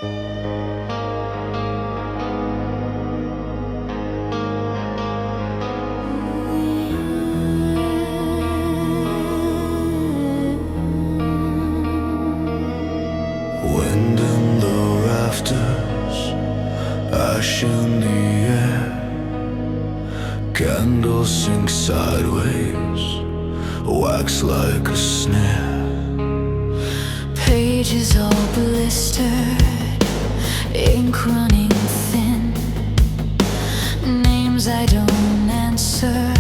Wind in the rafters, ash in the air, candles sink sideways, wax like a snare. Pages all blistered, ink running thin, names I don't answer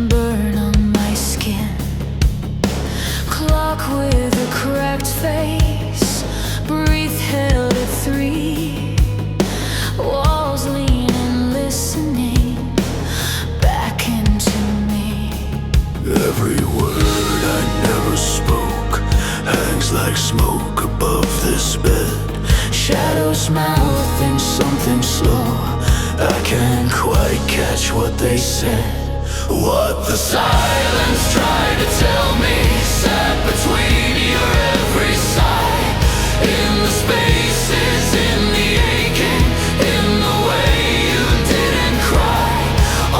burn on my skin. Clock with a cracked face, breathe held at 3, walls leaning, listening back into me. Every word I never spoke hangs like smoke above this bed. Shadows mouthing something slow, I can't quite catch what they said. What the silence tried to tell me sat between your every sigh. In the spaces, in the aching, in the way you didn't cry.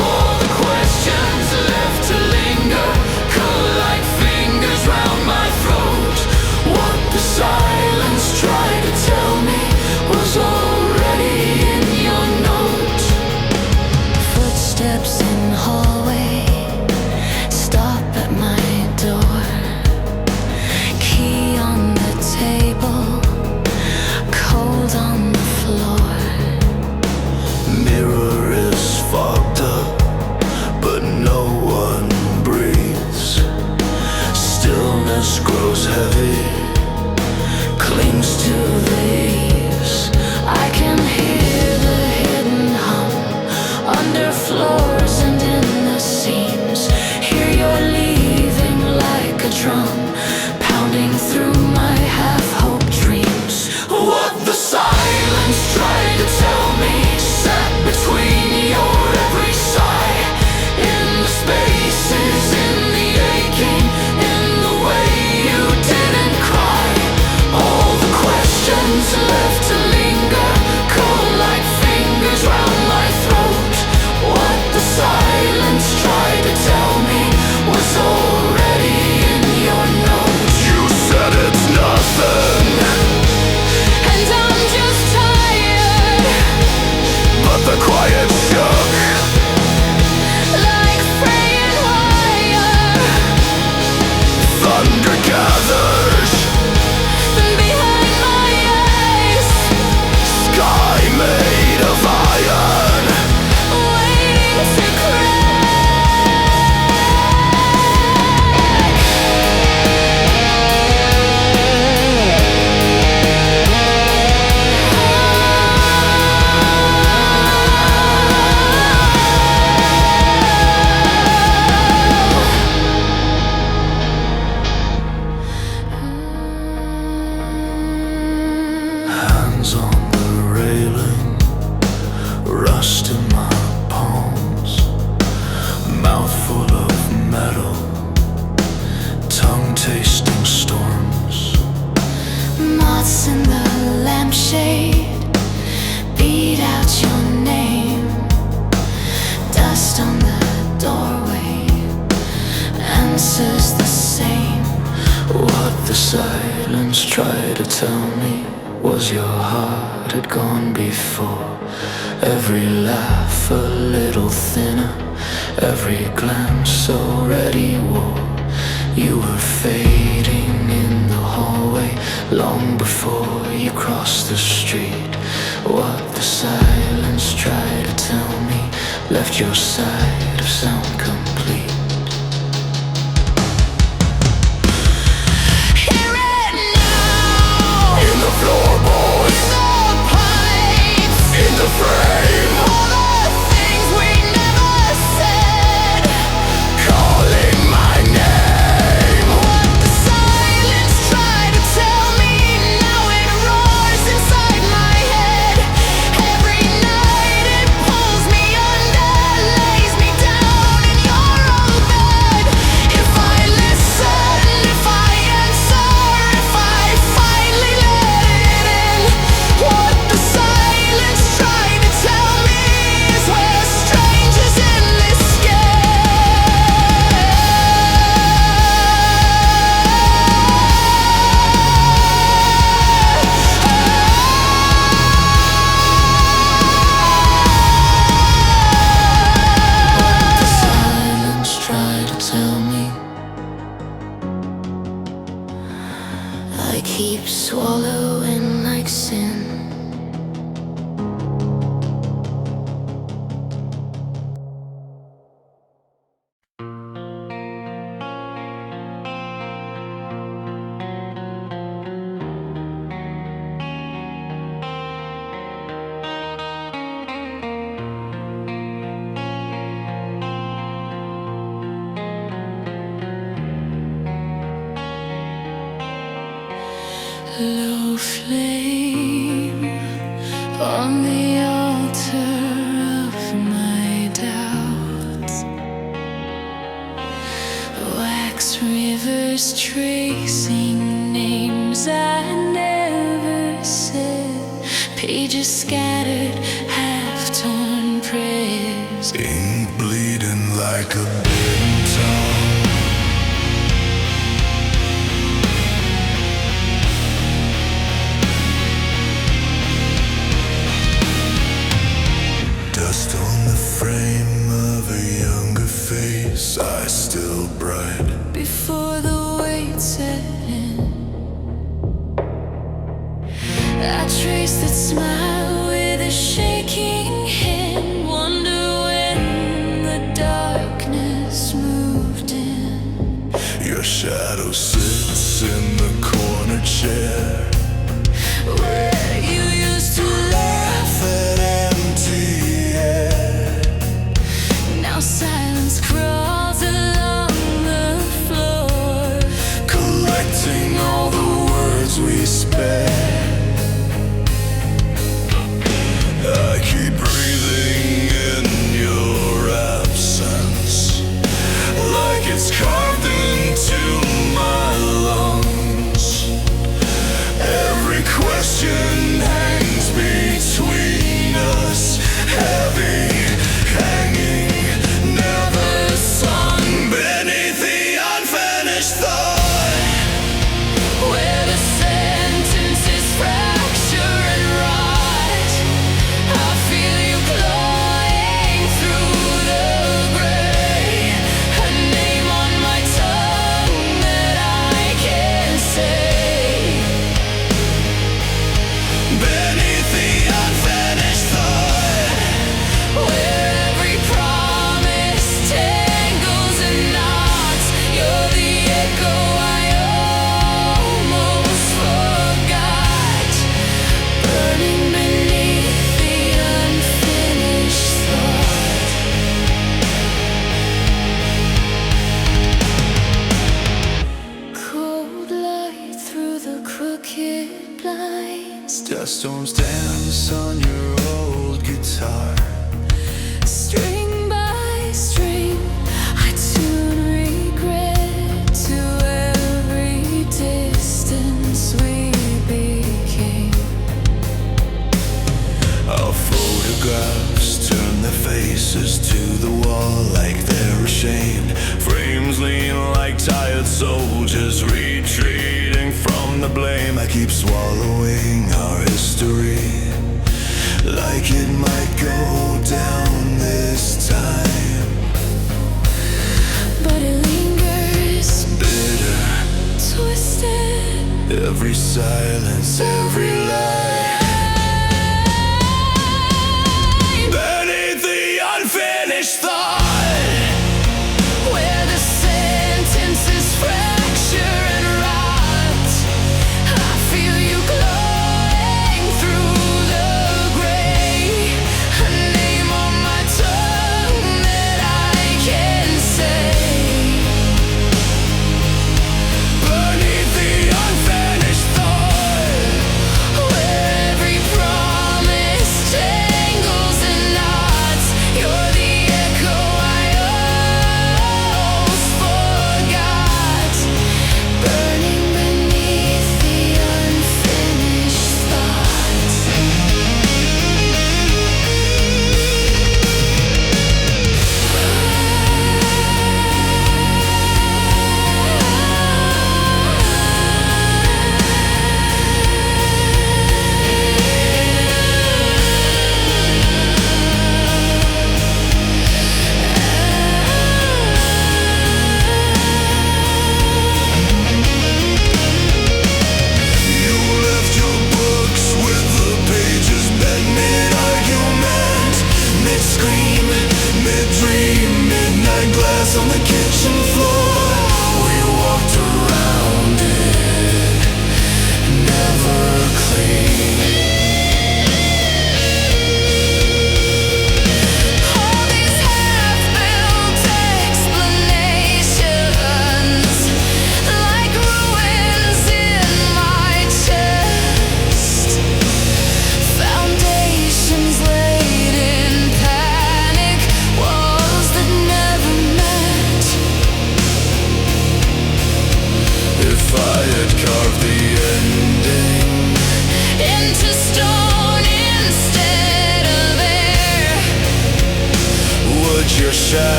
All the questions left to linger, curl like fingers round my throat. What the silence tried to tell me was already in your note. Footsteps in hallway, stop at my door. Key on the table, cold on the floor. Mirror is fogged up, but no one breathes. Stillness grows heavy, clings to the eaves. I can hear the hidden hum under floors and in the seams. Hear you're leaving like a drum, pounding through my half-hope dreams. What the silence tried to tell me sat between your every sigh. In the spaces, in the aching, in the way you didn't cry. All the questions left to linger, cold like fingers round my throat. What the silence tried to tell me was already in your note. You said it's nothing, And I'm just tired, but the quiet shook. like fraying wire. Thunder gathers, Behind my eyes, sky made of iron. waiting to crack. Hands on the railing, rust in my palms. Mouth full of metal, tongue tasting storms. Moths in the lampshade beat out your name. Dust on the doorway answers the same. What the silence tried to tell me was your heart had gone before. Every laugh a little thinner, every glance already wore. You were fading in the hallway long before you crossed the street. What the silence tried to tell me left your side of sound complete. Hear it now, In the floorboards, the pipes, in the frame, all the things we never said. calling my name. What the silence tried to tell me, now it roars inside my head. Every night it pulls me under, lays me down in your own I keep swallowing like sin. Low flame on the altar of my doubts. Wax rivers tracing names I never said. Pages scattered, half-torn prayers. Ink bleeding like a bitten tongue. Dust on the frame of a younger face, eyes still bright. Before the weight set in, I trace that smile with a shaking hand. Wonder when the darkness moved in. Your shadow sits in the corner chair, Where you used to laugh at empty air. Now silence crawls along the floor, Collecting all the words we spare. I keep breathing in your absence, like it's carved into my lungs. Every question hangs between us, heavy, hanging, never sung. Beneath the unfinished thought, where the sentences fracture and rot. I feel you clawing through the gray, a name on my tongue that I can't say. beneath the unfinished thought. Where every promise tangles and knots. You're the echo I almost forgot, burning beneath the unfinished thought. Cold light through the crooked blinds. Dust storms dance on your old guitar. String by string, I tune regret to every distance we became. Our photographs turn their faces to the wall like they're ashamed. Frames lean like tired soldiers retreating from the blame. I keep swallowing our history, like it might go down this time. But it lingers, Bitter, twisted, every silence, every lie. Beneath the unfinished thought, where the sentences fracture and rot. I feel you glowing through the gray, a name on my tongue that I can say. beneath the unfinished thought. Where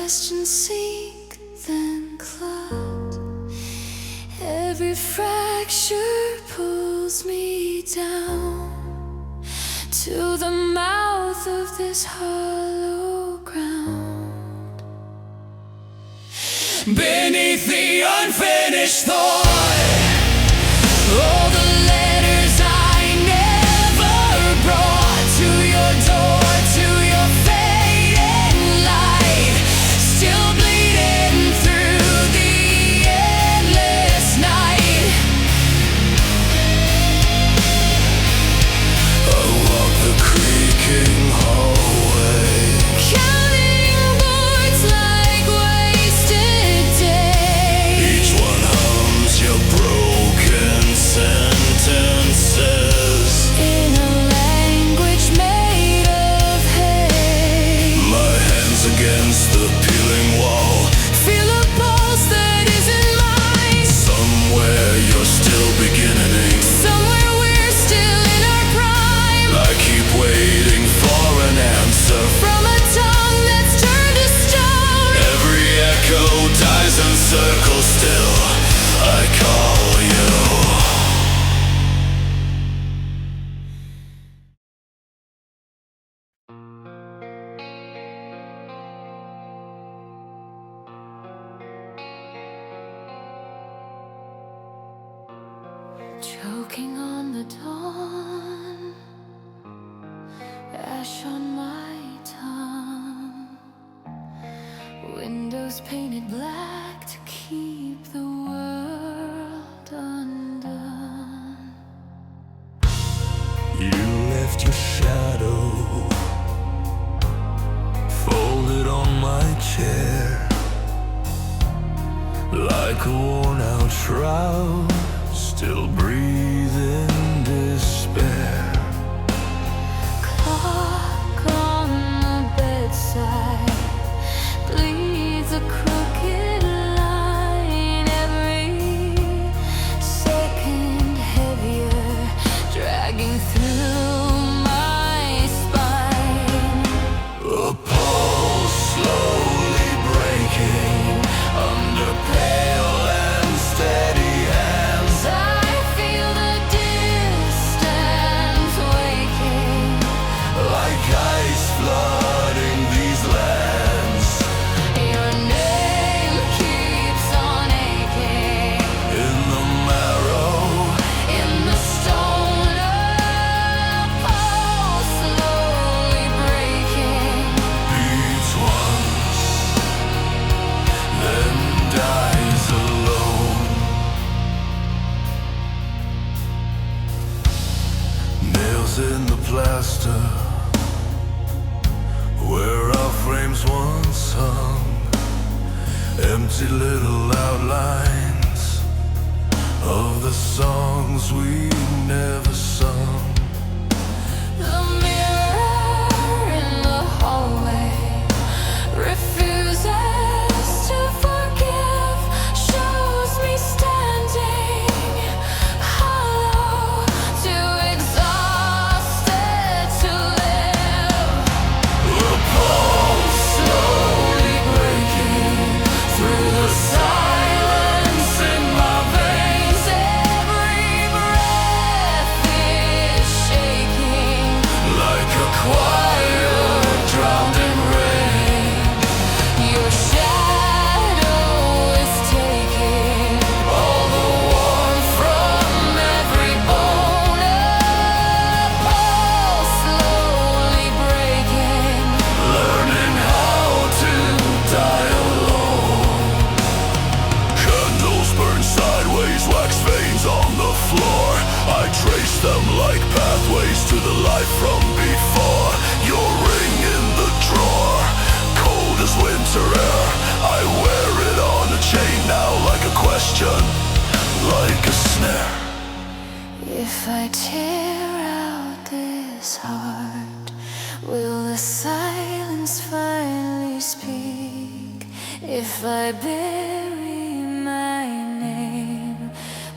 questions sink, then clot. Every fracture pulls me down to the mouth of this hollow ground. Beneath the unfinished thought, all the letters I never brought to your door, to your fading light, still bleeding through the endless night. I walk the creaking hallway, Counting boards like wasted days. each one hums your broken sentences. In a language made of hate, My hands against the peeling wall. feel a pulse that isn't mine. Somewhere you're still beginning. Somewhere we're still in our prime. I keep waiting for an answer. From a tongue that's turned to stone. Every echo dies and circles still. I call you. Choking on the dawn, ash on my tongue. Windows painted black to keep the world undone. You left your shadow folded on my chair, like a worn out shroud, still breathing despair. Clock on the bedside bleeds a crooked line. Every second heavier, dragging through my spine. A pulse slowly breaking under pale and steady hands. I feel the distance waking. Like ice flooding these lands. Your name keeps on aching In the marrow, in the stone. A pulse slowly breaking. beats once, then dies alone. Nails in the plaster, where our frames once hung. Empty little outlines of the songs we never sung. The mirror in the hallway refuses to forgive, shows me standing hollow, too exhausted to live. The pulse slowly breaking through the silence in my veins. Every breath is shaking. Like a choir drowned in rain. Your shadow is taking all the warmth from every bone. A pulse slowly breaking. Learning how to die alone. Candles burn sideways, wax veins on the floor. I trace them like pathways to the life from before. Your ring in the drawer, cold as winter air. I wear it on a chain now, like a question, like a snare. If I tear out this heart, will the silence finally speak? If I bury my name,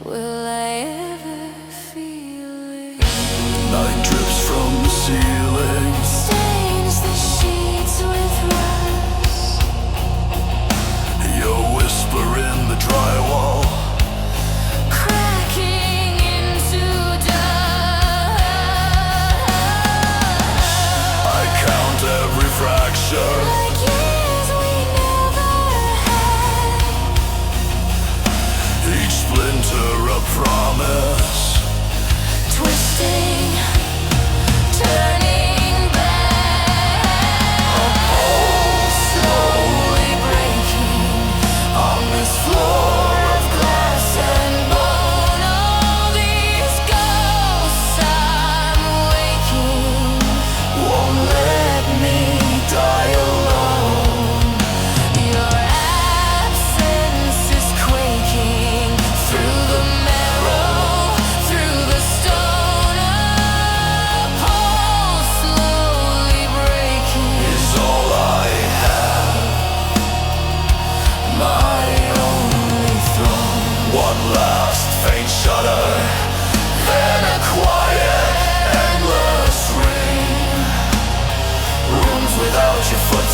will I ever feel it? Night drips from the ceiling. Stains the sheets with rust.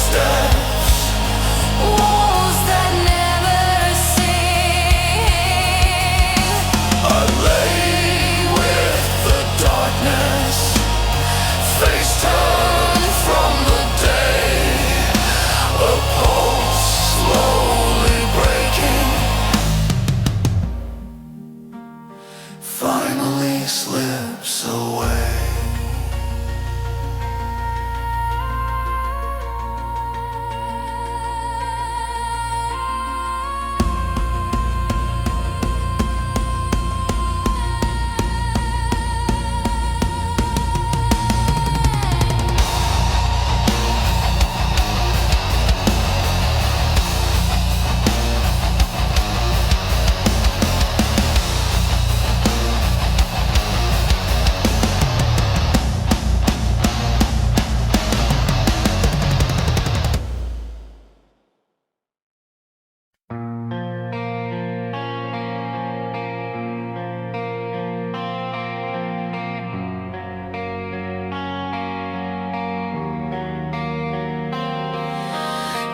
steps, walls that never sing. I lay with the darkness, face turned from the day, a pulse slowly breaking, finally slips away.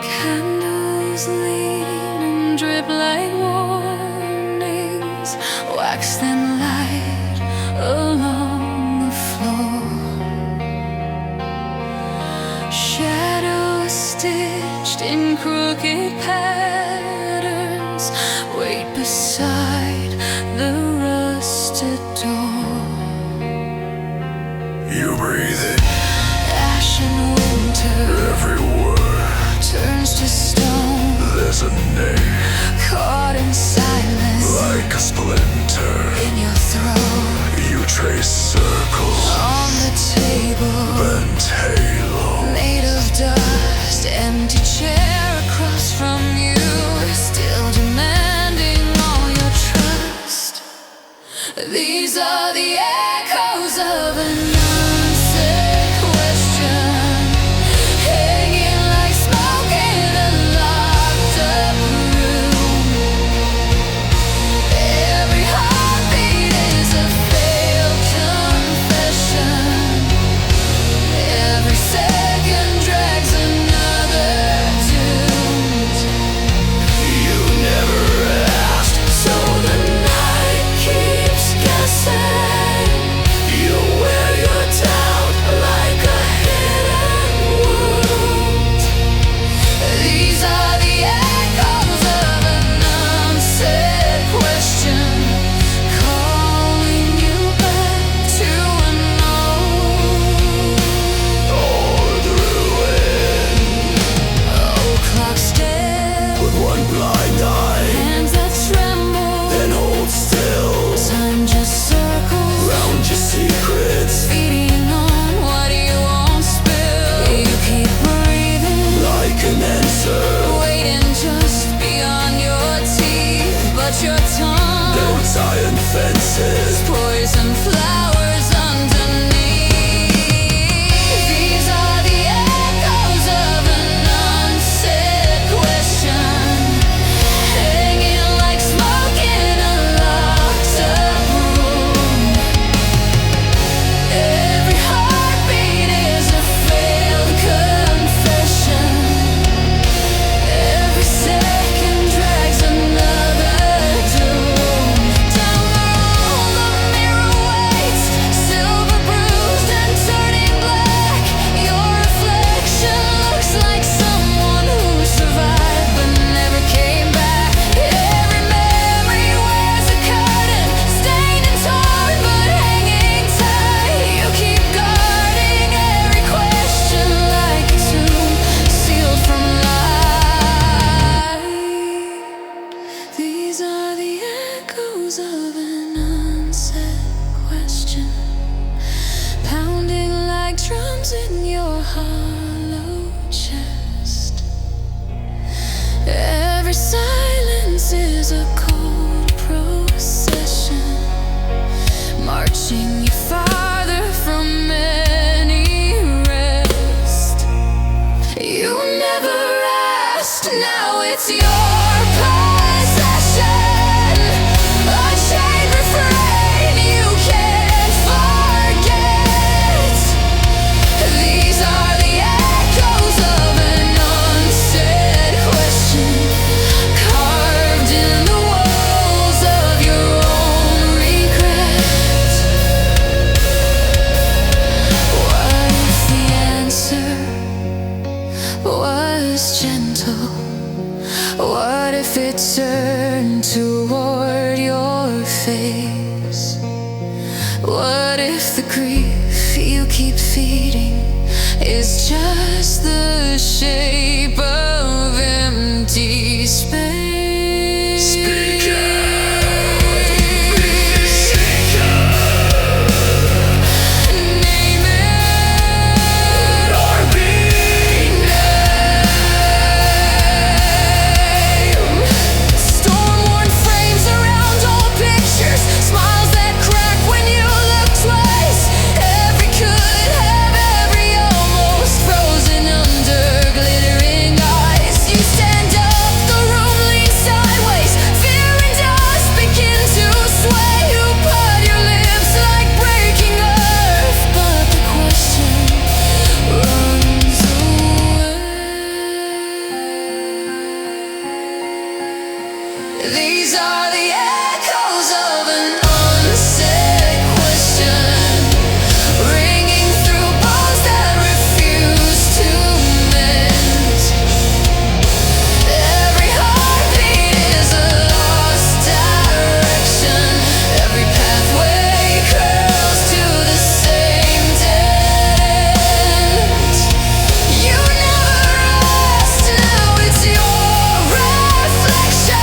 Candles lean and drip like warnings, wax then light along the floor. Shadows stitched in crooked patterns wait beside the rusted door. You breathe it, Ashen winter every word, turns to stone, there's a name, caught in silence like a splinter. in your throat. You trace circles, On the table, bent halo. made of dust, empty chair across from you, still demanding all your trust. These are the echoes of an unsaid question, hanging like smoke in a locked up room. Every heartbeat is a failed confession. Every second drags another doomed. You never asked, So the night keeps guessing. you wear your doubt Like a hidden wound. These are the echoes of an unsaid question, calling you back to unknown. all through it. Oh, clocks dead, With one blind eye, hands that tremble. then hold still. Time just circles, Round your secrets, feeding on what you won't spill. You keep breathing, like an answer. waiting just beyond your teeth, but your tongue Built iron fences, poison flowers underneath. These are the echoes of an unsaid question, hanging like smoke in a locked up room. Every heartbeat is a failed confession. Every second drags another doom. Down the road, the mirror waits, silver bruised and turning black. Your reflection looks like someone who survived but never came back. Every memory wears a curtain, stained and torn but hanging tight. You keep guarding every question like a tomb sealed from light. These are the echoes of an unsaid question, pounding like drums in your hollow chest. Every silence is a cold procession, marching you farther from any rest. You never asked, now it's your possession. A chain refrain you can't forget. These are the echoes of an was gentle? What if it turned toward your face? What if the grief you keep feeding is just the shape of empty space? Speak out. These are the echoes of an unsaid question, ringing through bones that refuse to mend. Every heartbeat is a lost direction. Every pathway curls to the same dead end. You never rest, now it's your reflection.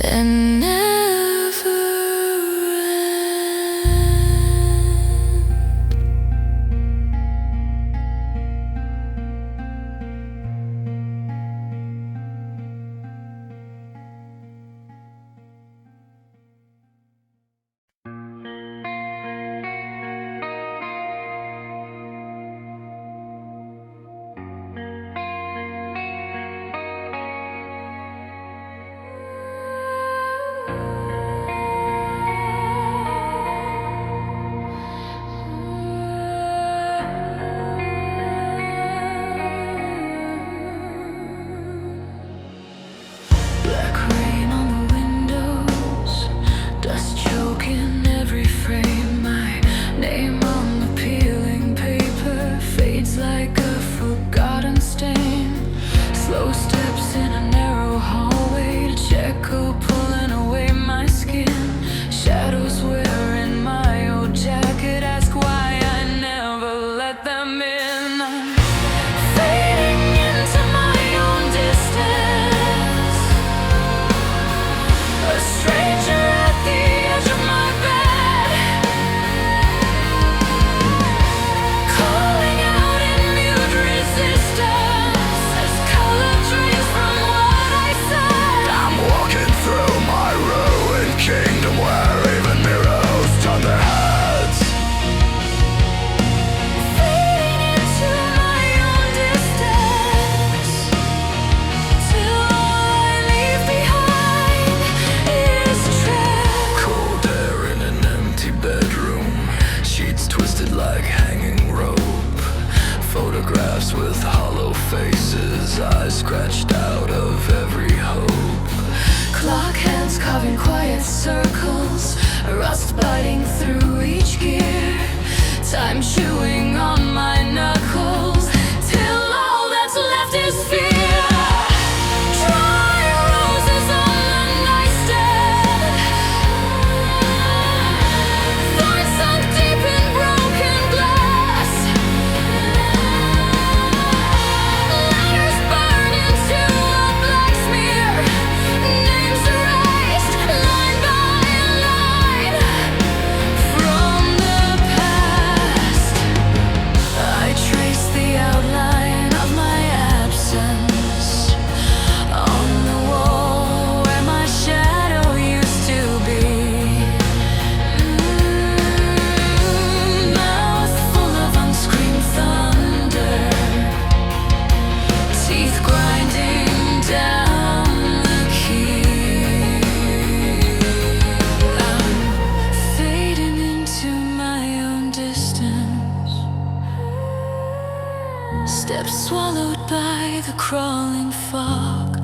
And never eyes scratched out of every hope. clock hands carving quiet circles, rust biting through each gear, time chewing on my knuckles, till all that's left is fear. Dry roses on the nightstand, thorns sunk deep in broken glass, letters burn into a black smear, names erased line by line from the past. I trace Steps swallowed by the crawling fog,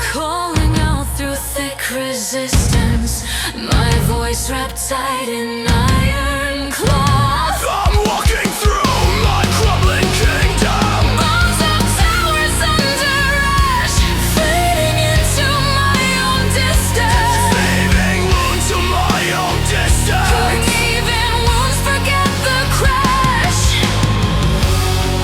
calling out through thick resistance, my voice wrapped tight in iron cloth. I'm walking through my crumbling kingdom. Bones of towers under ash, fading into my own distance. Leaving wound to my own distance. Uneven wounds forget the crash.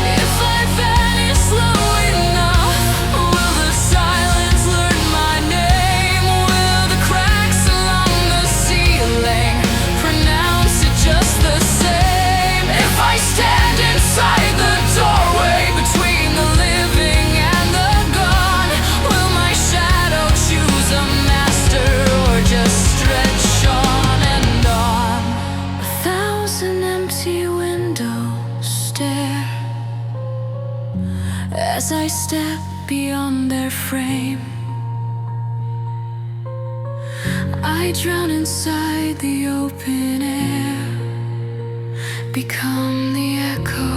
If I vanish slow enough, will the silence learn my name? Will the cracks along the ceiling pronounce it just the same? If I stand inside the doorway between the living and the gone, will my shadow choose a master or just stretch on and on? 1,000 empty windows stare as I step beyond their frame. I drown inside the open air, become the echo,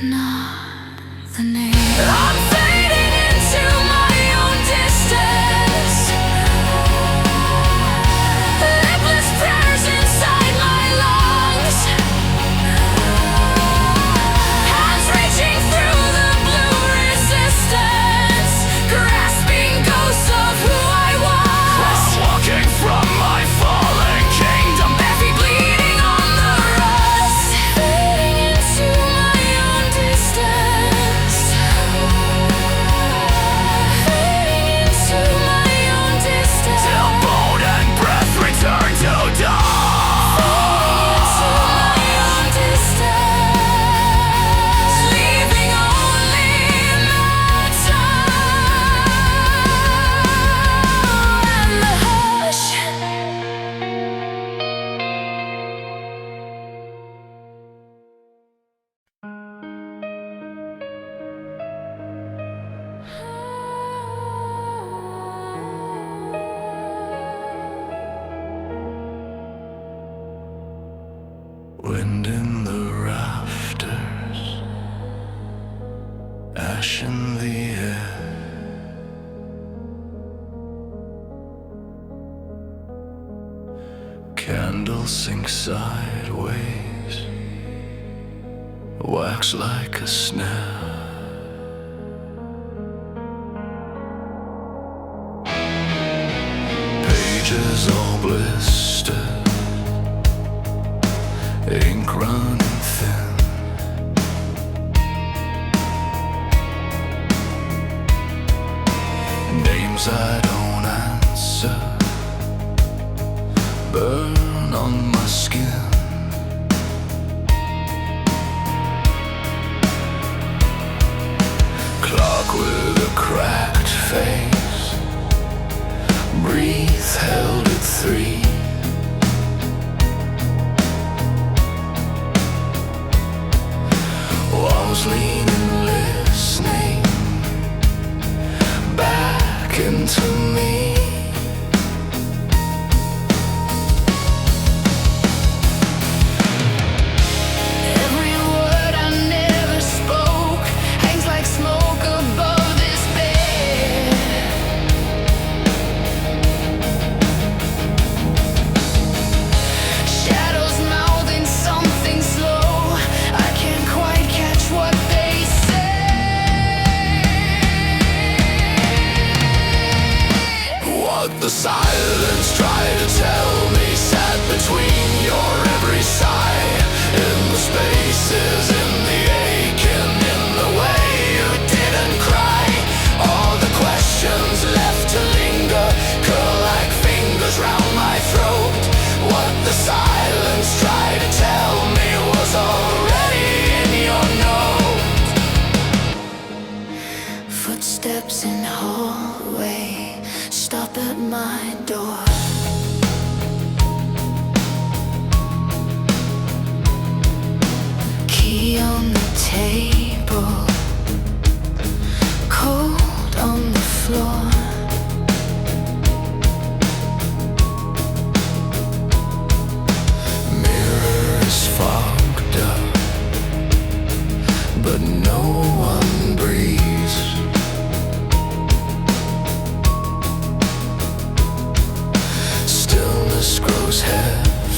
not the name. I'm fading into my own distance, lipless prayers inside my lungs, hands reaching through the blue resistance, grasping ghosts of who I was. I'm walking from my fallen kingdom. Bare feet bleeding on the rust, fading into my own distance, fading into my own distance, Till bone and breath return to dust. into my own distance, leaving only matter and the hush. Wind in the rafters, ash in the air. Candle sinks sideways, wax like a snare. Pages all blistered, ink running thin. Names I don't answer burn on my skin. Clock with a cracked face, breathe held at 3. Walls leaning, listening back into me.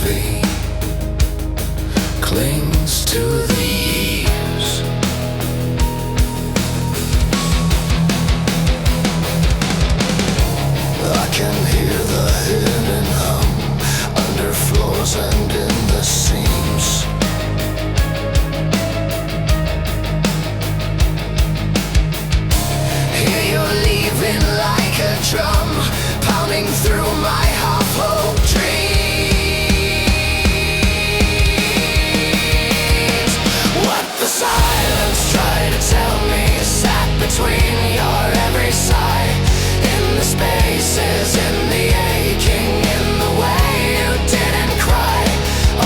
heavy, clings to the eaves. I can hear the hidden hum under floors and in the seams. Hear you leaving like a drum, pounding through my half-hope dreams. What the silence tried to tell me sat between your every sigh. In the spaces, in the aching, in the way you didn't cry.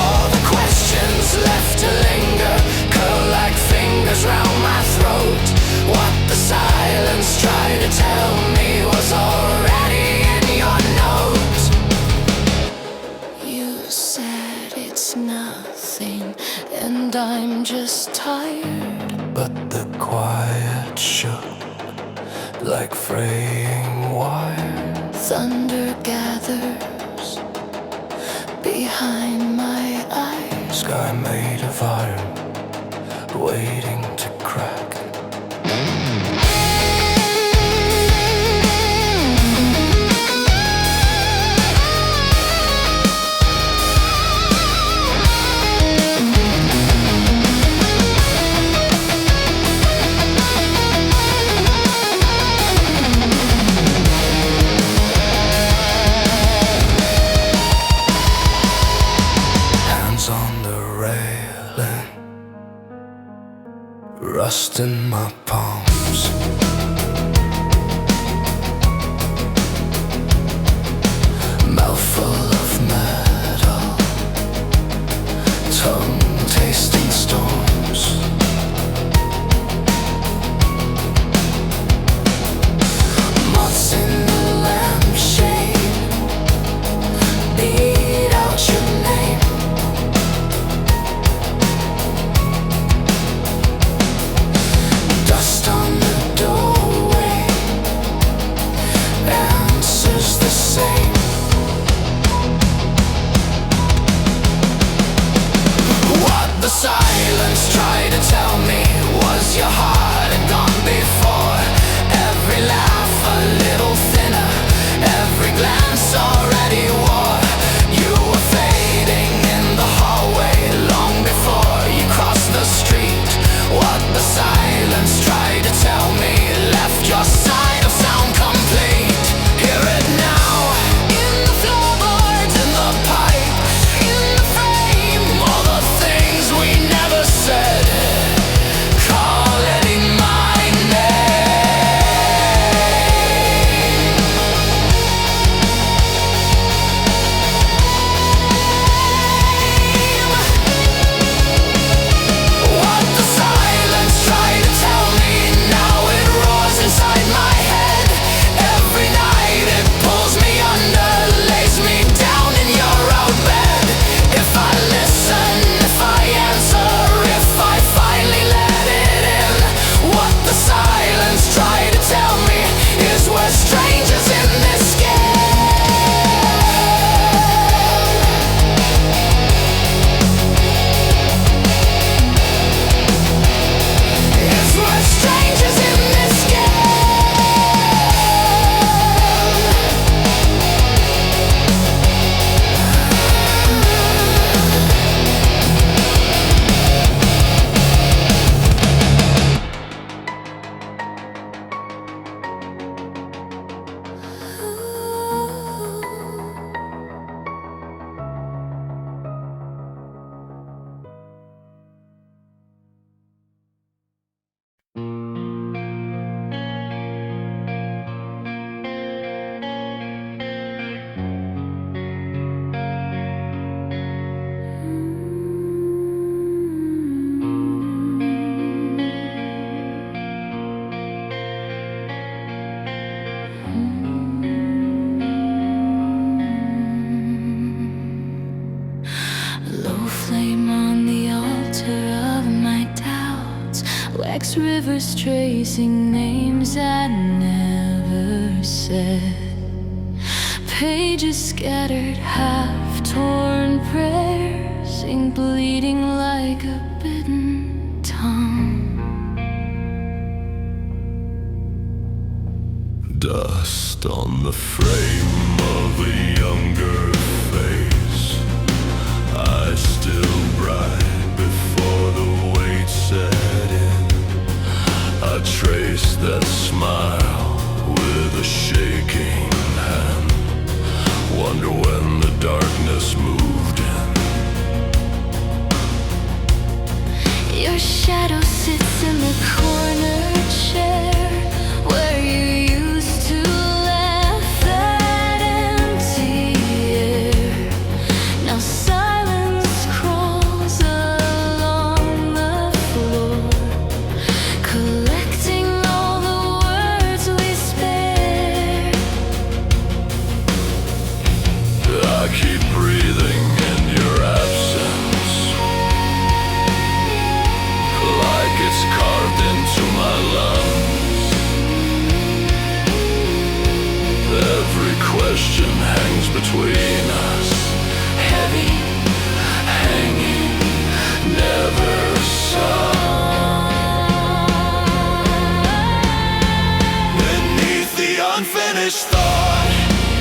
All the questions left to linger, curl like fingers round my throat. What the silence tried to tell me was already in your note. You said it's nothing, and I'm just tired. But the quiet shook like fraying wire. Thunder gathers behind my eyes. Sky made of iron, waiting to crack. Rust in my palms. Mouthful of metal, tongue tasting storms. Moths in the lampshade beat out your name. Dust on the doorway answers the same. What the silence tried to tell me was your heart had gone before. Every laugh a little thinner, every glance already wore. You were fading in the hallway long before you crossed the street. What the silence tried to tell me left your side of sound complete. Hear it now, in the floorboards, in the pipe, in the frame. All the things we never said, calling my name. What the silence tried to tell me, now it roars inside my head. Every night it pulls me under, lays me down in your old bed. If I listen, if I answer, if I finally let it in. What the silence tried to tell me is we're strangers in this game. Is we're strangers in this low flame on the altar of my doubts. Wax rivers tracing names I never said. Pages scattered, half torn, dust on the frame of a younger face. I still bright before the weight set in. I trace that smile with a shaking hand. Wonder when the darkness moved in. Your shadow sits in the corner chair where you used to laugh at empty air. Now silence crawls along the floor, collecting all the words we spare. I keep breathing in your absence, like it's carved into my lungs. Every question hangs between us, heavy, hanging, never sung. Beneath the unfinished thought,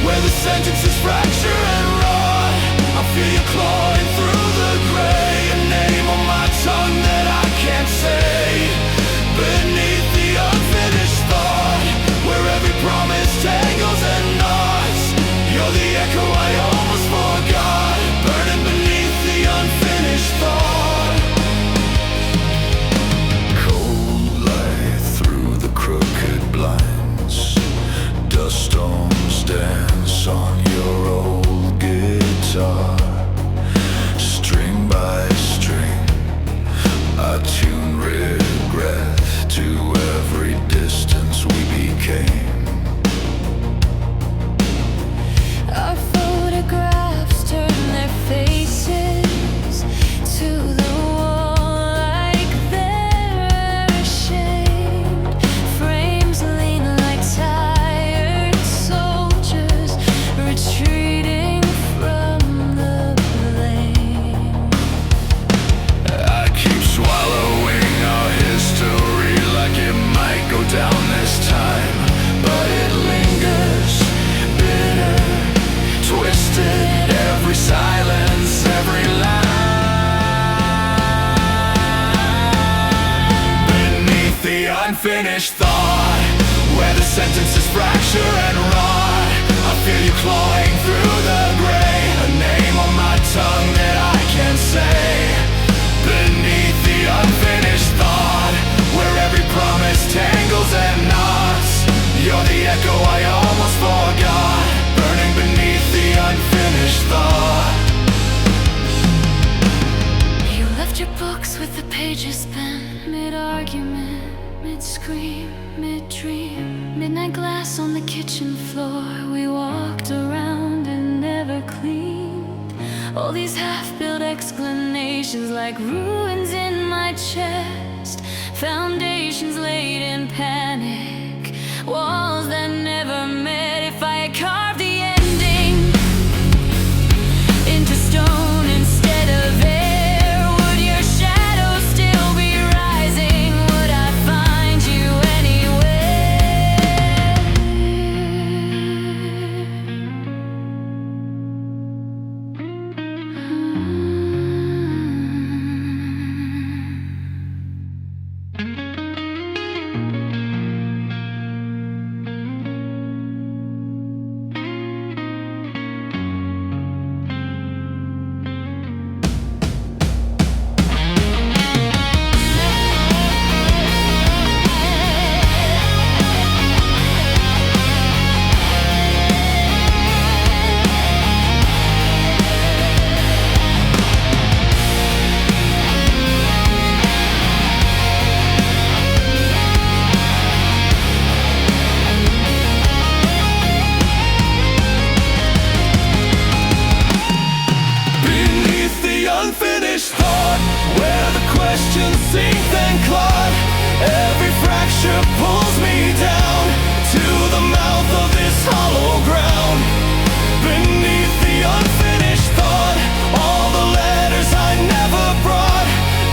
where the sentences fracture and rot, I feel you clawing through the gray, a name on my tongue that I can't say. Beneath the unfinished thought, where every promise tangles and knots, you're the echo I almost forgot, burning beneath the unfinished thought. Cold light through the crooked blinds, dust storms dance on your old guitar. String by string, I tune regret to every distance we became. Our photographs turn their faces to the wall like they're ashamed. Frames lean like tired soldiers retreating from the blame. I keep swallowing our history like it might go down this time, but it lingers, bitter, twisted, every silence, every line. Beneath the unfinished thought, where the sentences fracture and rot, I feel you clawing through the gray, a name on my tongue that I can't say. Beneath the unfinished thought, where every promise tangles and knots, you're the echo I almost forgot, burning beneath the unfinished thought. You left your books with the pages bent, mid-argument, mid-scream, mid-dream. Midnight glass on the kitchen floor, we walked around and never cleaned. All these half-built explanations like ruins in my chest, foundations laid in panic, walls that never met. If I had carved the ending into stone instead of air, would your shadow still be rising? Would I find you anywhere? Unfinished thought, where the questions sink and clot, every fracture pulls me down to the mouth of this hollow ground. Beneath the unfinished thought, all the letters I never brought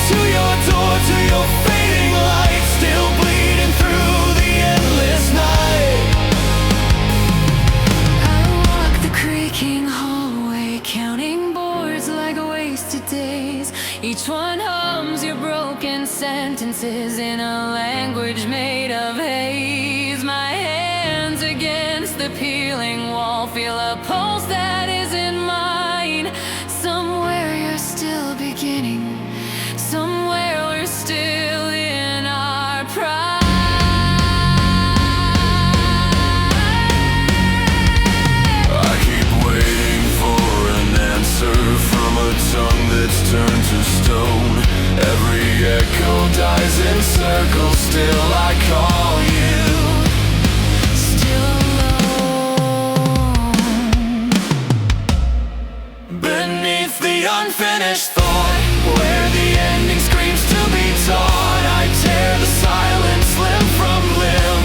to your door, to your fading light, still bleeding through the endless night. wasted days. Each one hums your broken sentences in a language made of haze. My hands against the peeling wall feel a pulse that isn't mine. Somewhere you're still beginning, somewhere we're still in our pride. I keep waiting for an answer from a tongue that's turned to stone. Every echo dies in circles, still I call you. Still alone. Beneath the unfinished thought, where the ending screams to be taught, I tear the silence limb from limb,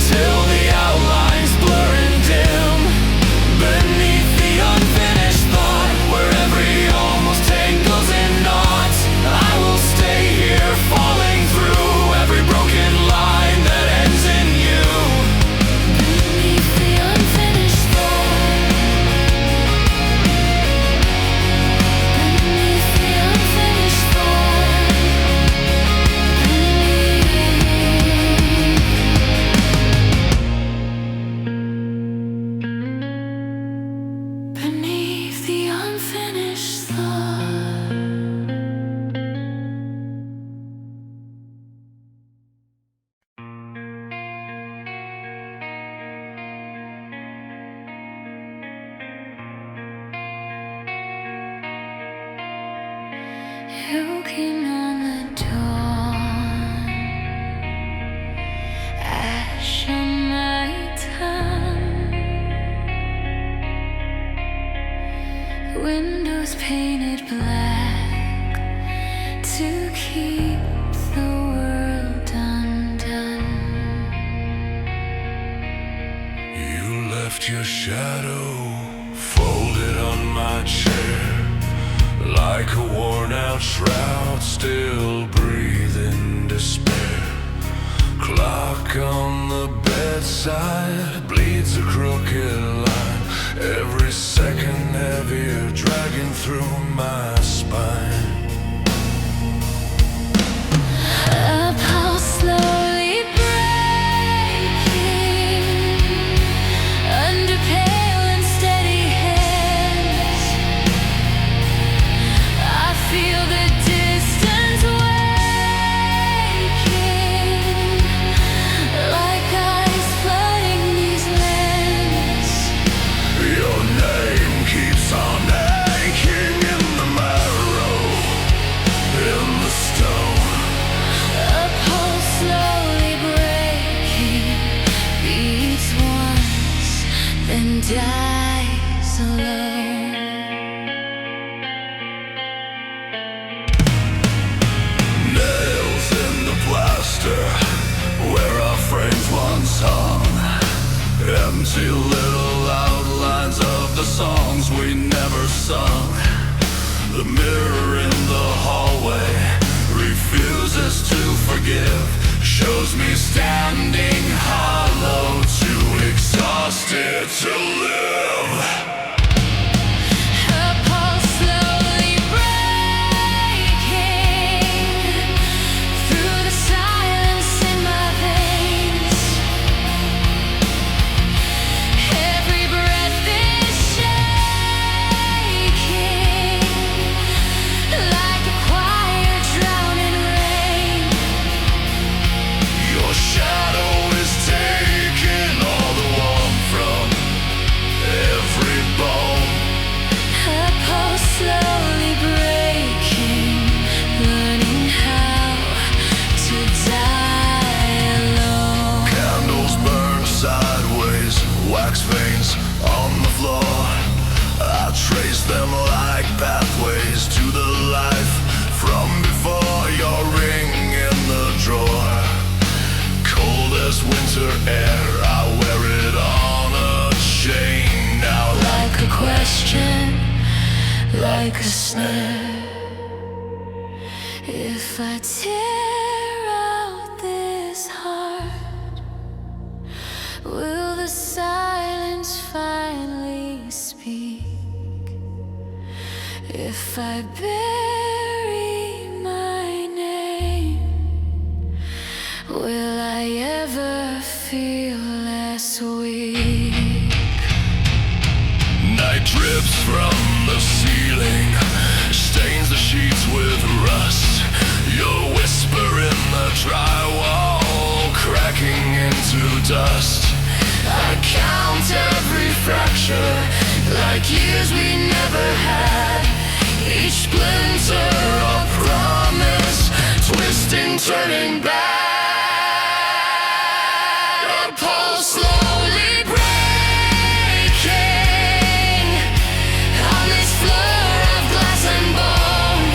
till the outlines blur and dim. Beneath the unfinished thought, where every almost tangles in knots, I will stay here, falling through every broken line that ends in you. Beneath the unfinished thought. Beneath the unfinished thought. Beneath the unfinished thought. Looking on the dawn, ash on my tongue, windows painted black to keep the world undone. You left your shadow folded on my chair, like a worn-out shroud, still breathing despair. Clock on the bedside bleeds a crooked line, every second heavier, dragging through my spine. A pulse slowly breaking under pale and steady hands. I feel the distance waking, like ice flooding these lands. Your name keeps on aching in the marrow, in the stone. A pulse slowly breaking, beats once, then dies alone. Nails in the plaster, where our frames once hung. Empty little outlines of the songs we never sung. The mirror in the hallway refuses to forgive, shows me standing hollow, too exhausted to live. A pulse slowly breaking through the silence in my veins. Every breath is shaking, like a choir drowning rain. Your shadow is taking all the warmth from every bone. A pulse slowly breaking, learning how to die alone. Candles burn sideways, wax veins on the floor. I trace them like pathways to the life from before. Your ring in the drawer, cold as winter air, I wear it on a chain now. Like a question, like a snare. If I tear out this heart, will the silence finally speak? If I bury my name, will I ever feel less weak? Night drips from the ceiling, stains the sheets with rust. Your whisper in the drywall, cracking into dust. I count every fracture, like years we never had. Each splinter a promise, twisting, turning back. A pulse slowly breaking on this floor of glass and bone.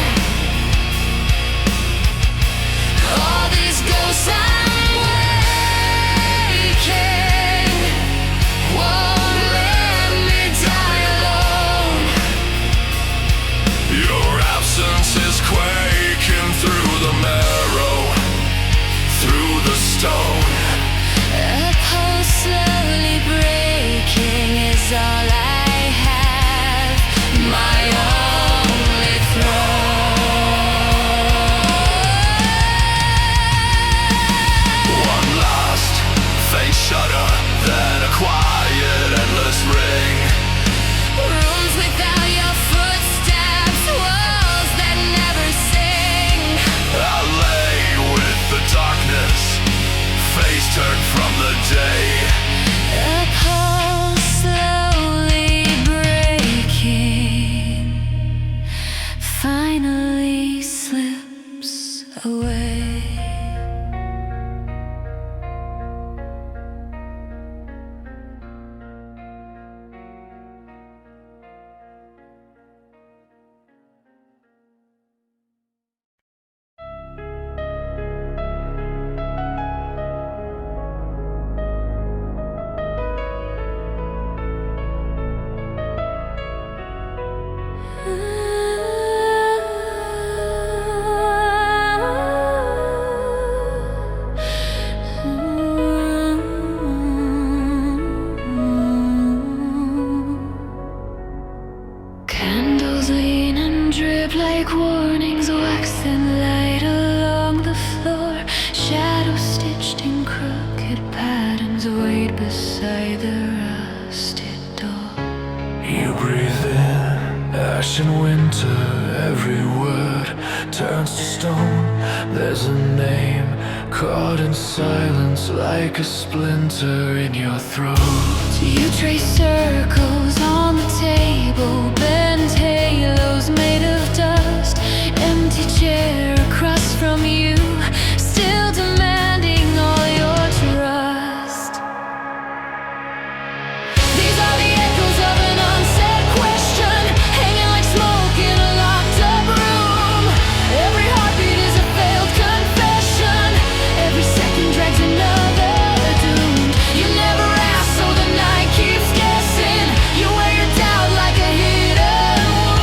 All these ghosts I'm waking won't let me die alone. Your absence is quaking through the marrow, through the stone. A pulse slowly breaking is all I have, my only throne. One last faint shudder, then a quiet, endless ring. Rooms without your footsteps, walls that never sing. I lay with the darkness, face turned from the day. A pulse slowly breaking finally slips away. Candles lean and drip like warnings, waxing light along the floor. Shadows stitched in crooked patterns wait beside the rusted door. You breathe in ash and winter, every word turns to stone. There's a name caught in silence, like a splinter in your throat. You trace circles on the table, bent halos made of dust. Empty chair across from you, still demanding all your trust. These are the echoes of an unsaid question, hanging like smoke in a locked up room. Every heartbeat is a failed confession, every second drags another doom. You never ask, so the night keeps guessing. You wear your doubt like a hidden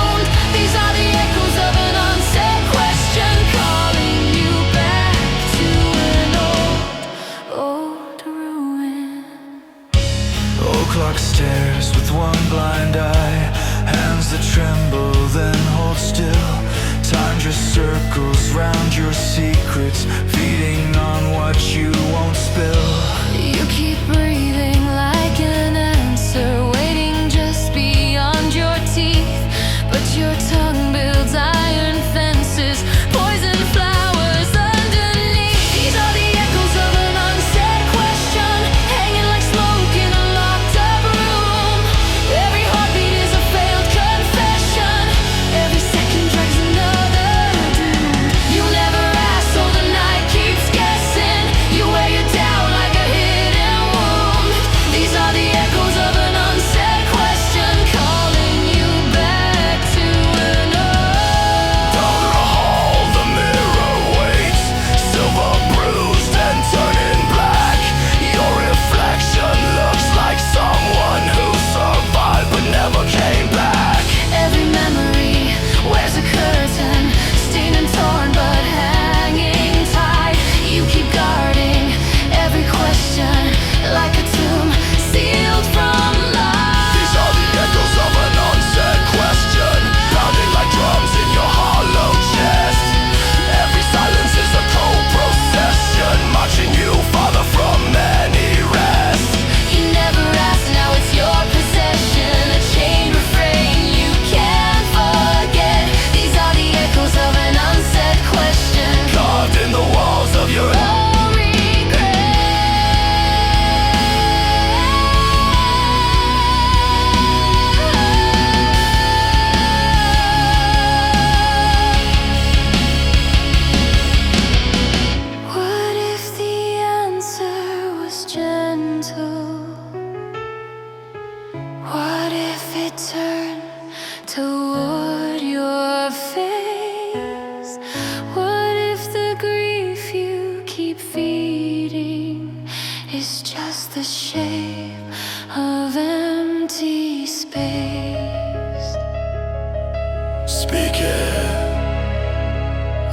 decay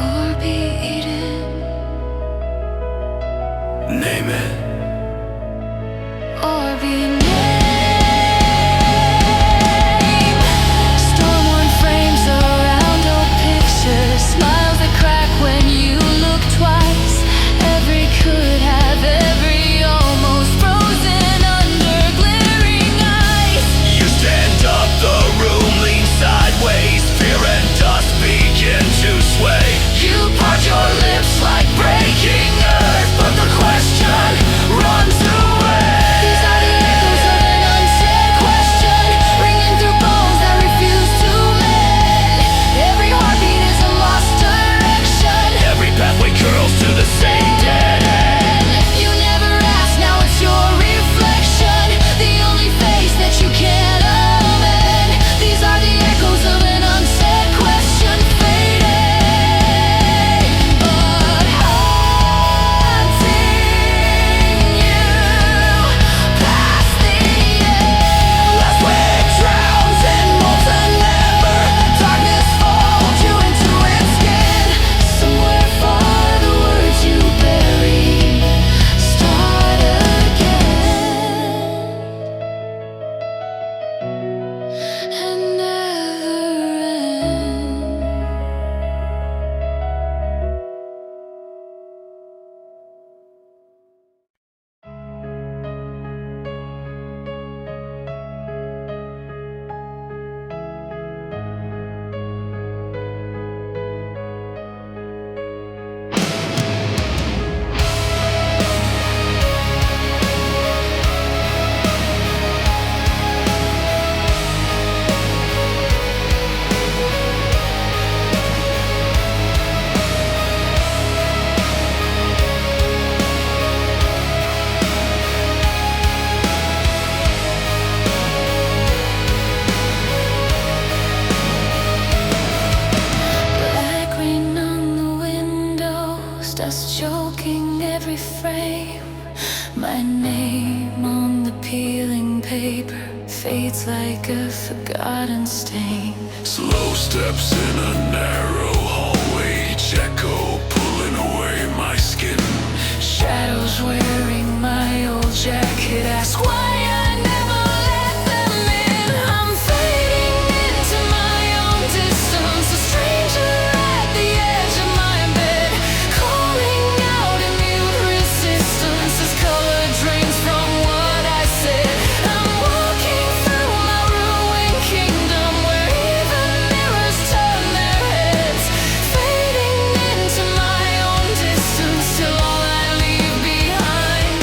or be eaten. Name it. Or be named. Storm-worn frames around old pictures, smiles that crack when you look twice. Every could have, every almost frozen under glittering eyes. You stand up, the room leans sideways. Fear and dust begin to sway. You part your lips like breaking earth, but the question runs away. These are the echoes of an unsaid question, ringing through bones that refuse to mend. Every heartbeat is a lost direction. Every pathway curls to the same dead end. You never asked, now it's your reflection, the only face that you can't amend. These are the echoes of an unsaid question, fading, but haunting you past the end. Last wind drowns in molten ember. Darkness folds you into its skin. Somewhere far, the words you bury start again and never end. Black rain on the windows, dust choking every frame. My name on the peeling paper fades like a forgotten stain. Slow steps in a narrow hallway, each echo pulling away my skin. Shadows wearing my old jacket ask why I never let them in. I'm fading into my own distance, a stranger at the edge of my bed, calling out in mute resistance as color drains from what I said. I'm walking through my ruined kingdom where even mirrors turn their heads, fading into my own distance till all I leave behind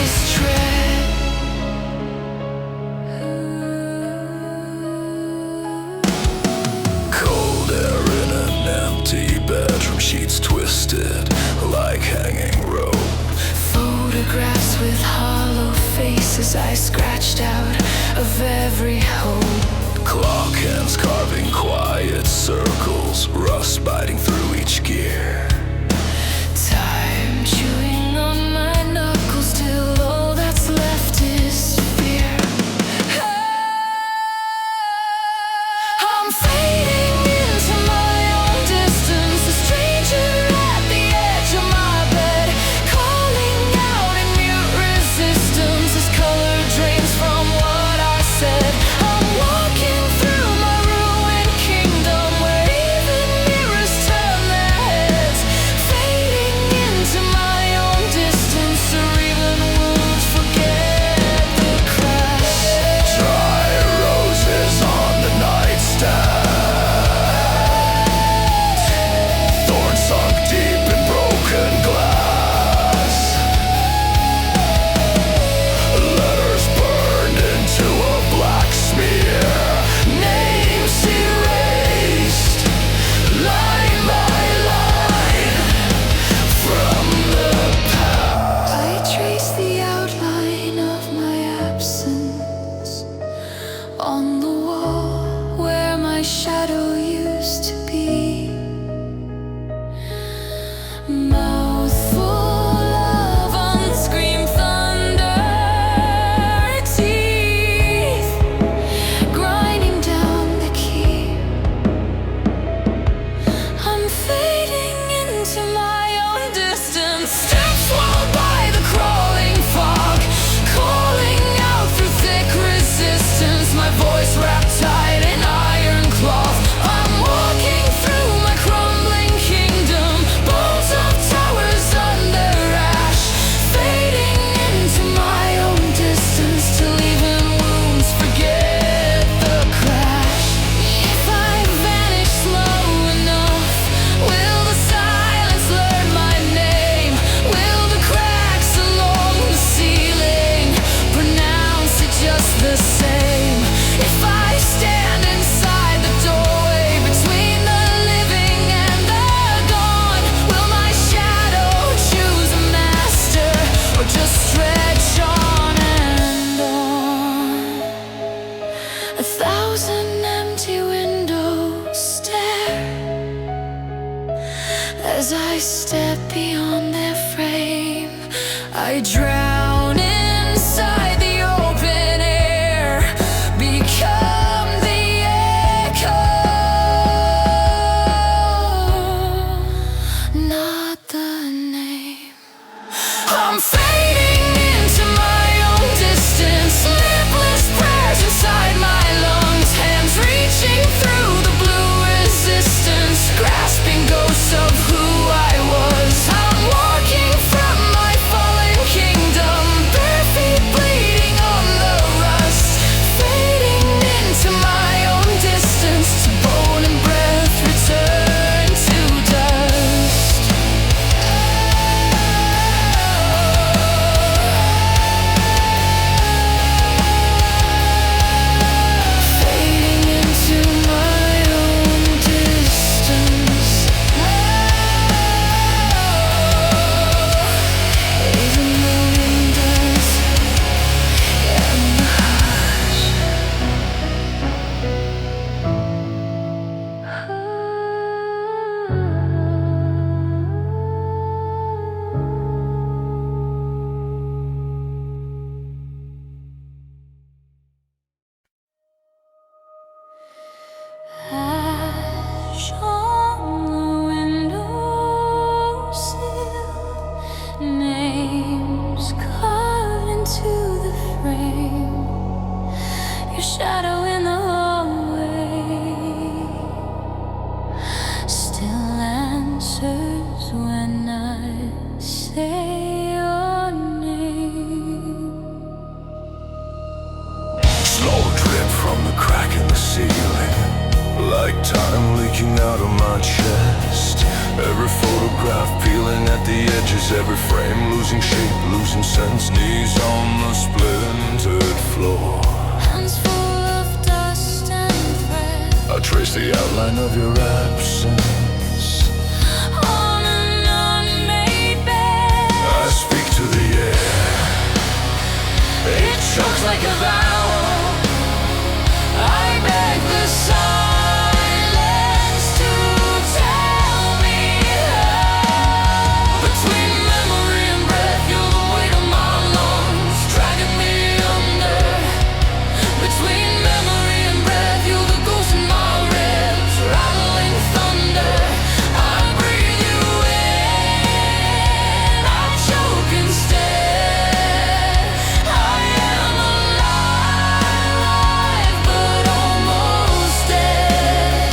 is dread. Cold air in an empty bedroom, sheets twisted like hanging rope. Photographs with hollow faces I scratched out of every hope. Clock hands carving quiet circles, rust biting through each gear. Time chewing on my knuckles till all that's left is fear. I'm fading into my own distance, a stranger at the edge of my bed, calling out in mute resistance as color drains from what I said. I'm walking through my ruined kingdom where even mirrors turn their heads, As I step beyond their frame, I drown inside the open air, become the echo, not the name. I'm fading into my own distance, lipless prayers inside my lungs, hands reaching through the blue resistance, grasping ghosts of who I was. I'm walking from my fallen kingdom, bare feet bleeding on the rust, fading into my own distance, to bone and breath return to dust. Fading into my own distance. Even the wind does, and the hush. Ash on the windowsill, names carved into the frame, your shadow in the hallway, still answers when I say your name. Slow drip from the crack in the ceiling, like time leaking out of my chest. Every photograph peeling at the edges, every frame losing shape, losing sense. Knees on the splintered floor, Hands full of dust and thread, I trace the outline of your absence. on an unmade bed. I speak to the air, It chokes like a vowel. I beg the silence to tell me how. Between memory and breath, you're the weight of my lungs, dragging me under. Between memory and breath, you're the ghost in my ribs, rattling thunder. I breathe you in, I choke instead. I am alive, but almost dead.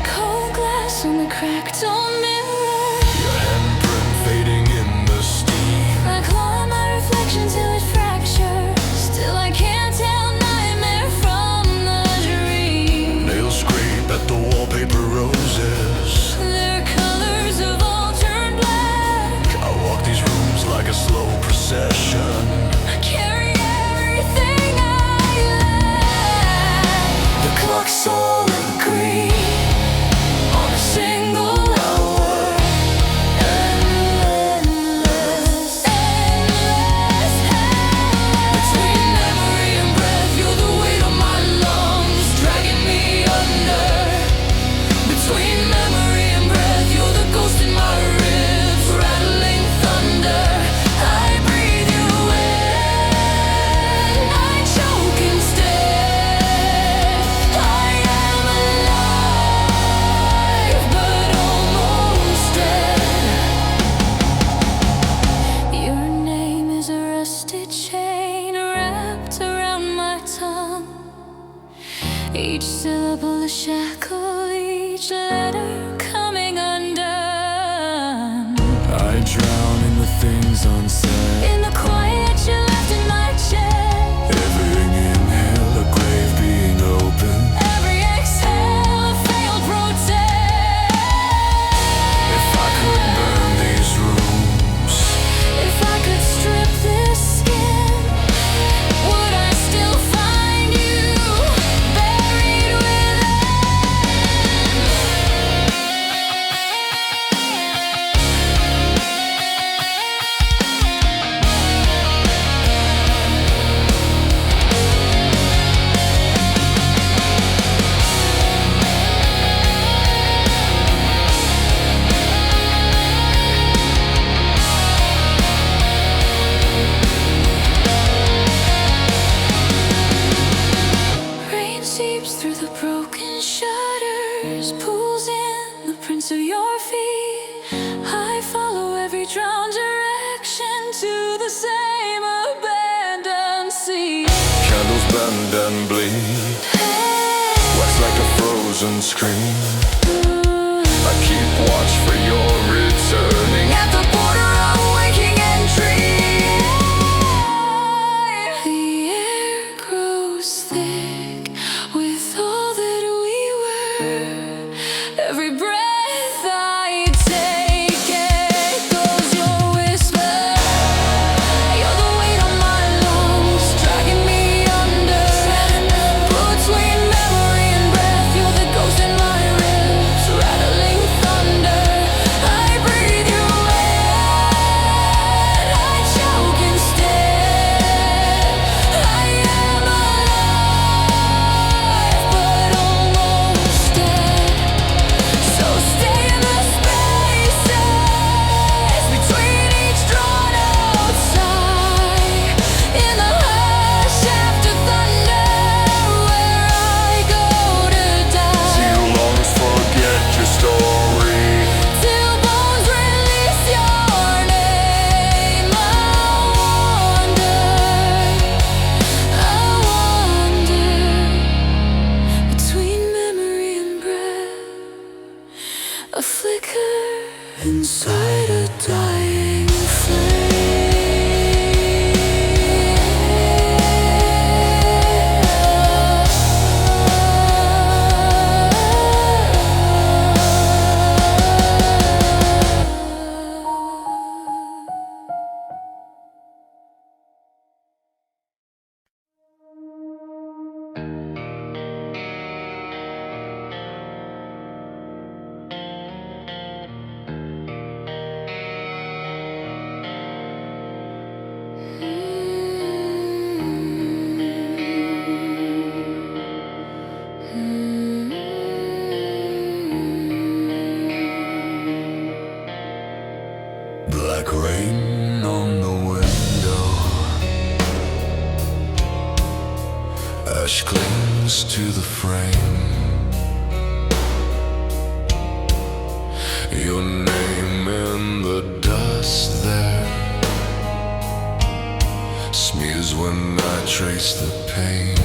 Cold glass on the cracked old mirror, your handprint fading in the steam. I claw my reflection till it fractures, till I can't tell nightmare from the dream. Nails scrape at the wallpaper roses. Their colors have all turned black. I walk these rooms like a slow procession. Carry everything I lack. The clock's all agree on a single hour. Endless, endless hell. Between memory and breath, you're the weight of my lungs, dragging me under. Between memory and breath, you're the ghost in my ribs, rattling thunder. I breathe you in, I choke instead. I am alive, but almost dead. Your name is a rusted chain wrapped around my tongue. Each syllable a shackle, each letter coming undone. I drown in the things unsaid. In the quiet you left in my chest, Every inhale, a grave being opened. every exhale a failed protest. If I could burn these rooms, If I could strip this skin, would I still find you buried within? waters, pulls in the prints of your feet. I follow every drowned direction to the same abandoned sea. Candles bend and bleed, wax like a frozen screen. I keep watch for your returning At the border of waking and dream. The air grows thick with all that we were. Every breath I take echoes your whisper. You're the weight on my lungs, dragging me under. Between memory and breath, you're the ghost in my ribs, rattling thunder. I breathe you in, I choke instead. I am alive, but almost dead. So stay in the spaces between each drawn out sigh. In the hush after thunder, where I go to die. Till lungs forget your story. Till bones release your name. I wander between memory and breath, a flicker inside a dying Black rain on the window, ash clings to the frame. Your name in the dust there smears when I trace the pain.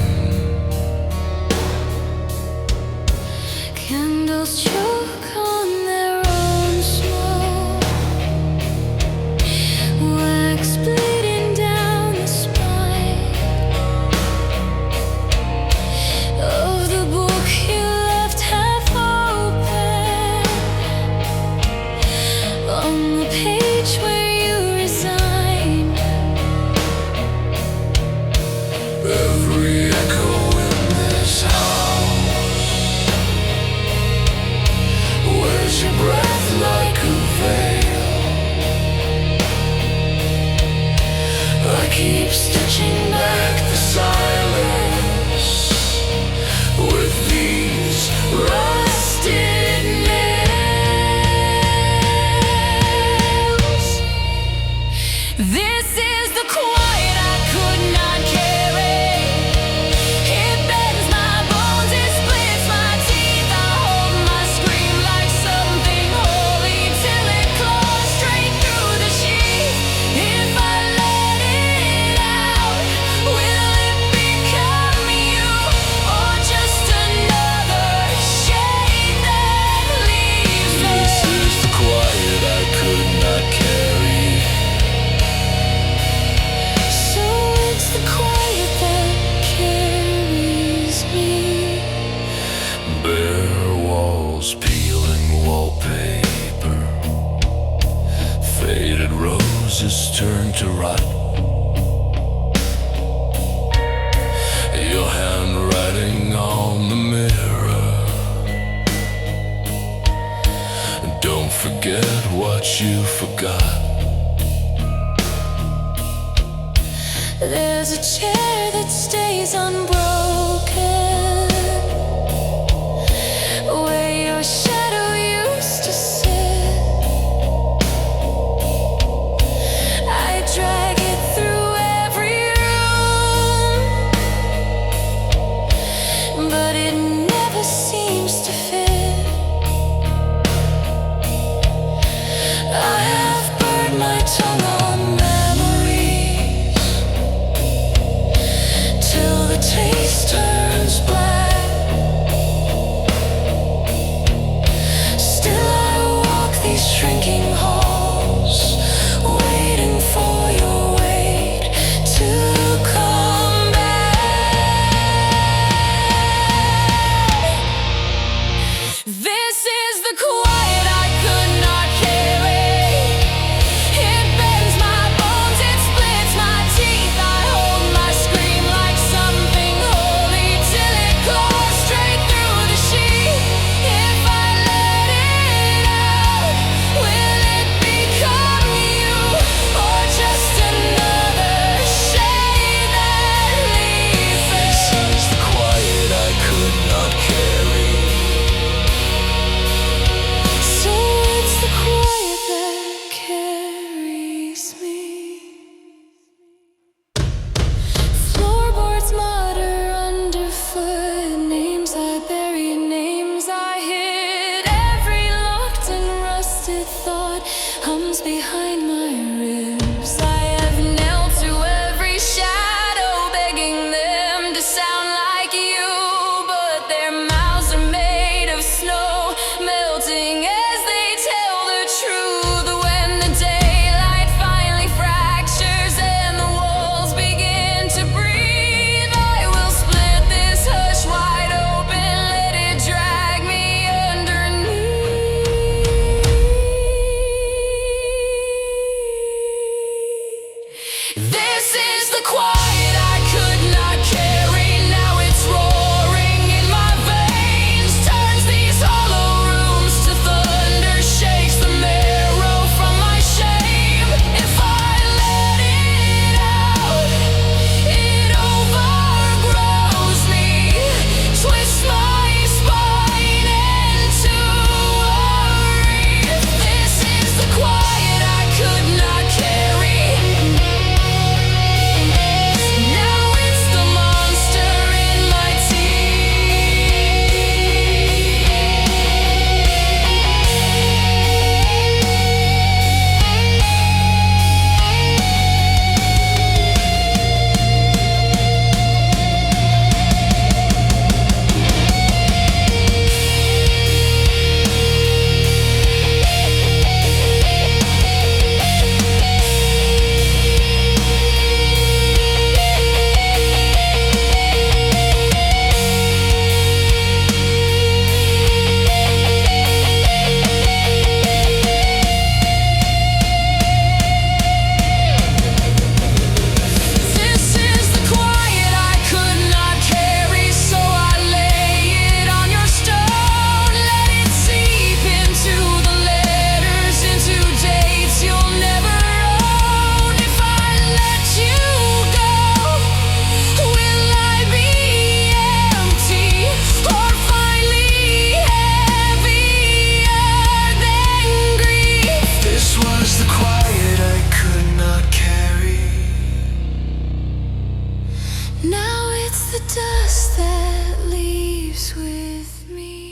candles choke on their own smoke, wax bleeding down the spine of the book you left half open. On the page where you resigned, Every echo in this house wears your breath like a veil. I keep stitching back the silence with these rusted nails. this is the quiet I could not carry. It bends my bones, it splits my teeth. I hold my scream like something holy till it claws straight through the sheath. If I let it out, will it become you, or just another shade that leaves me? This is the quiet I could not carry. So it's the quiet that carries me. Bare walls, peeling wallpaper, faded roses turn to rot. Your handwriting on the mirror. Don't forget what you forgot. There's a chair that stays unbroken, where your shadow used to sit. I drag it through every room, but it never seems to fit. hums behind my ribs. I have knelt to every shadow, begging them to sound like you, but their mouths are made of snow, melting as they tell the truth. When the daylight finally fractures and the walls begin to breathe, I will split this hush wide open, let it drag me underneath. This is the quiet I could not carry. Now it's roaring in my veins, turns these hollow rooms to thunder, shakes the marrow from my shame. If I let it out, it overgrows me, twists my spine into a wreath. This is the quiet I could not carry. Now it's the monster in my This is the quiet I could not carry, so I lay it on your stone. Let it seep into the letters, into dates you'll never own. If I let you go, will I be empty, or finally heavier than grief? This was the quiet I could not carry. Now it's the dust that leaves with me.